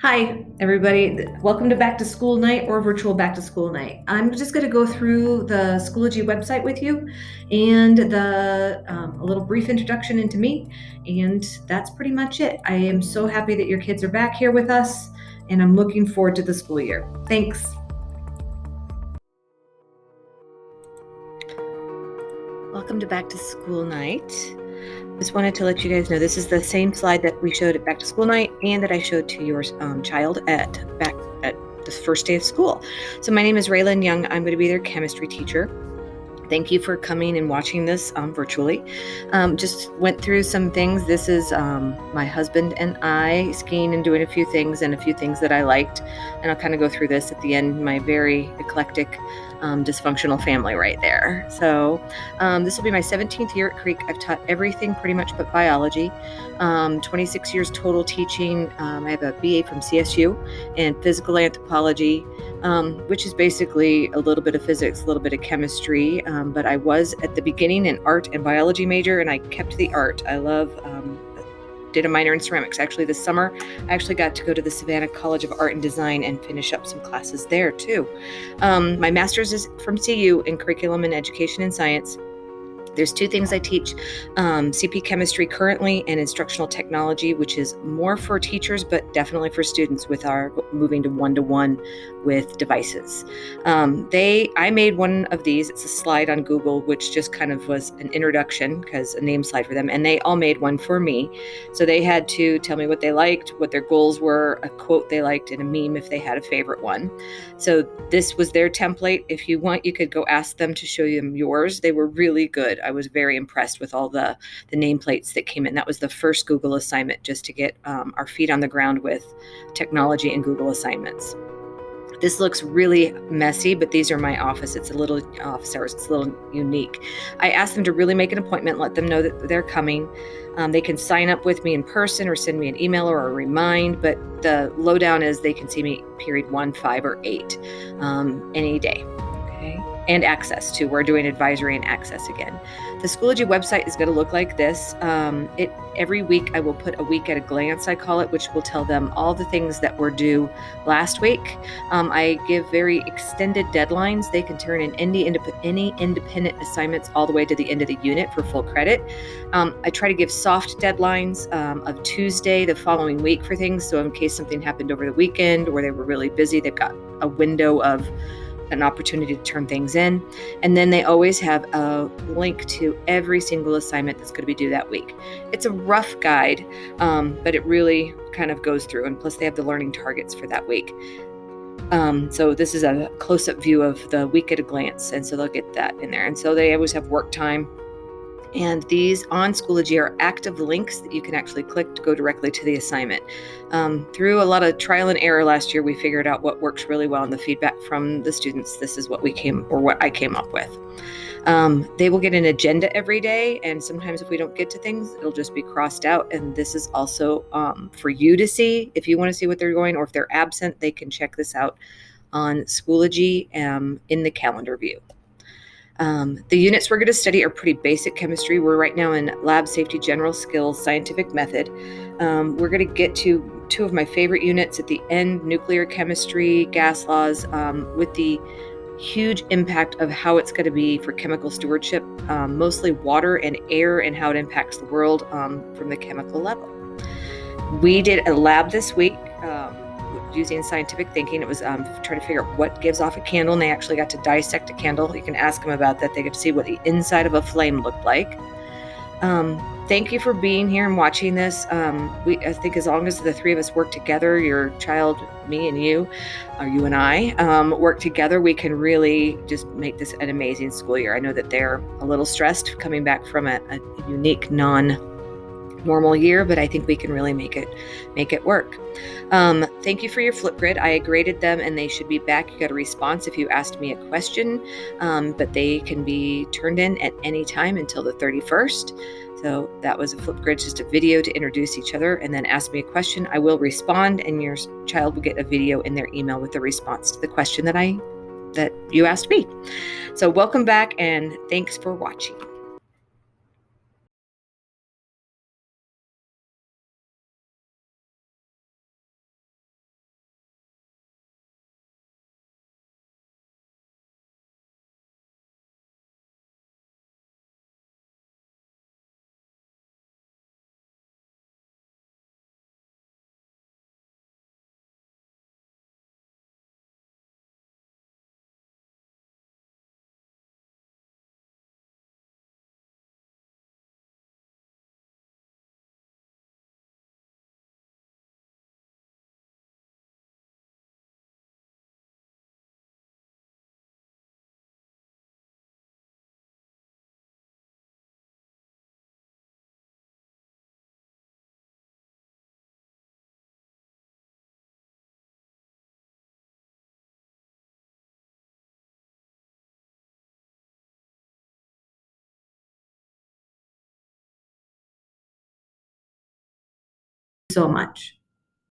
Hi, everybody. Welcome to Back to School Night or Virtual Back to School Night. I'm just going to go through the Schoology website with you and a little brief introduction into me, and that's pretty much it. I am so happy that your kids are back here with us, and I'm looking forward to the school year. Thanks. Welcome to Back to School Night. Just wanted to let you guys know this is the same slide that we showed at Back to School Night and that I showed to your child at the first day of school. So my name is Raylan Young. I'm going to be their chemistry teacher. Thank you for coming and watching this virtually. Just went through some things. This is my husband and I skiing and doing a few things that I liked. And I'll kind of go through this at the end, my very eclectic, dysfunctional family right there. So this will be my 17th year at Creek. I've taught everything pretty much but biology. 26 years total teaching. I have a BA from CSU in physical anthropology, which is basically a little bit of physics, a little bit of chemistry. But I was at the beginning an art and biology major, and I kept the art. I did a minor in ceramics. Actually, this summer, I actually got to go to the Savannah College of Art and Design and finish up some classes there too. My master's is from CU in curriculum and education and science. There's two things I teach, CP chemistry currently and instructional technology, which is more for teachers, but definitely for students with our moving to one-to-one with devices. I made one of these. It's a slide on Google, which just kind of was an introduction because a name slide for them. And they all made one for me. So they had to tell me what they liked, what their goals were, a quote they liked, and a meme if they had a favorite one. So this was their template. If you want, you could go ask them to show them yours. They were really good. I was very impressed with all the nameplates that came in. That was the first Google assignment, just to get our feet on the ground with technology and Google assignments. This looks really messy, but these are my office. It's a little office hours. It's a little unique. I asked them to really make an appointment, let them know that they're coming. They can sign up with me in person or send me an email or a remind, but the lowdown is they can see me period 1, 5, or 8 any day. Okay. And access too. We're doing advisory and access again. The Schoology website is going to look like this. Every week I will put a week at a glance, I call it, which will tell them all the things that were due last week. I give very extended deadlines. They can turn in any independent assignments all the way to the end of the unit for full credit. I try to give soft deadlines of Tuesday the following week for things. So in case something happened over the weekend or they were really busy, they've got a window of an opportunity to turn things in. And then they always have a link to every single assignment that's going to be due that week. It's a rough guide, but it really kind of goes through. And plus they have the learning targets for that week. So this is a close-up view of the week at a glance. And so they'll get that in there. And so they always have work time. And these on Schoology are active links that you can actually click to go directly to the assignment. Through a lot of trial and error last year, we figured out what works really well, and the feedback from the students, this is what I came up with. They will get an agenda every day, and sometimes if we don't get to things, it'll just be crossed out. And this is also for you to see. If you want to see what they're going, or if they're absent, they can check this out on Schoology in the calendar view. The units we're going to study are pretty basic chemistry. We're right now in lab safety, general skills, scientific method. We're going to get to two of my favorite units at the end, nuclear chemistry, gas laws, with the huge impact of how it's going to be for chemical stewardship, mostly water and air and how it impacts the world from the chemical level. We did a lab this week using scientific thinking. It was trying to figure out what gives off a candle, and they actually got to dissect a candle. You can ask them about that. They get to see what the inside of a flame looked like. Thank you for being here and watching this. I think as long as the three of us work together, your child, me, and you, or you and I, work together, we can really just make this an amazing school year. I know that they're a little stressed coming back from a unique, non-normal year, but I think we can really make it work. Thank you for your Flipgrid. I graded them and they should be back. You got a response if you asked me a question, but they can be turned in at any time until the 31st. So that was a Flipgrid, just a video to introduce each other, and then ask me a question. I will respond, and your child will get a video in their email with the response to the question that you asked me. So welcome back, and thanks for watching. so much.